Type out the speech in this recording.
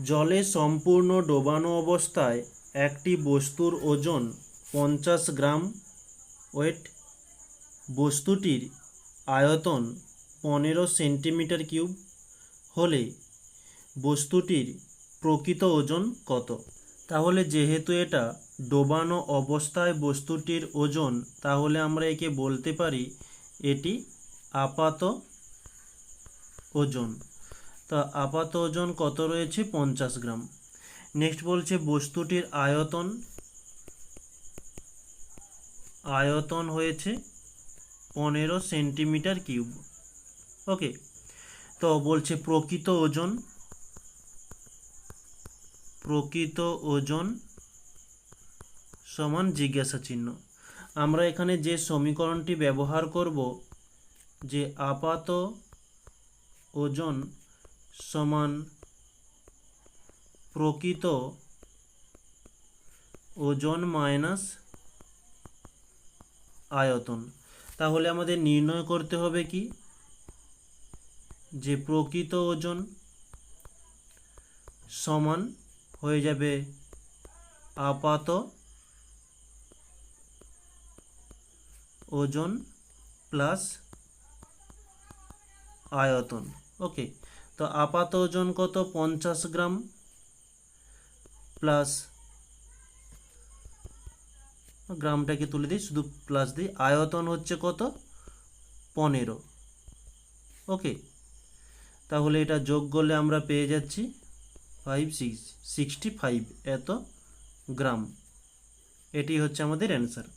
জলে সম্পূর্ণ ডোবানো অবস্থায় একটি বস্তুর ওজন 50 গ্রাম ওয়েট, বস্তুটির আয়তন 15 সেন্টিমিটার কিউব হলে বস্তুটির প্রকৃত ওজন কত? তাহলে যেহেতু এটা ডোবানো অবস্থায় বস্তুটির ওজন, তাহলে আমরা একে বলতে পারি এটি আপাত ওজন। তা আপাত ওজন কত রয়েছে? 50 গ্রাম। নেক্সট বলছে বস্তুটির আয়তন, আয়তন হয়েছে 15 সেন্টিমিটার কিউব। ওকে, তো বলছে প্রকৃত ওজন, প্রকৃত ওজন সমান জিজ্ঞাসা চিহ্ন। আমরা এখানে যে সমীকরণটি ব্যবহার করব, যে আপাত ওজন সমান প্রকৃত ওজন মাইনাস আয়তন, তাহলে আমাদের নির্ণয় করতে হবে কি, যে প্রকৃত ওজন সমান হয়ে যাবে আপাত ওজন প্লাস আয়তন। ওকে, তো আপাত ওজন কত? 50 গ্রাম প্লাস, গ্রামটাকে তুলে দিই, শুধু প্লাস দিই, আয়তন হচ্ছে কত? 15। ওকে, তাহলে এটা যোগ করলে আমরা পেয়ে যাচ্ছি 65 এত গ্রাম। এটি হচ্ছে আমাদের অ্যান্সার।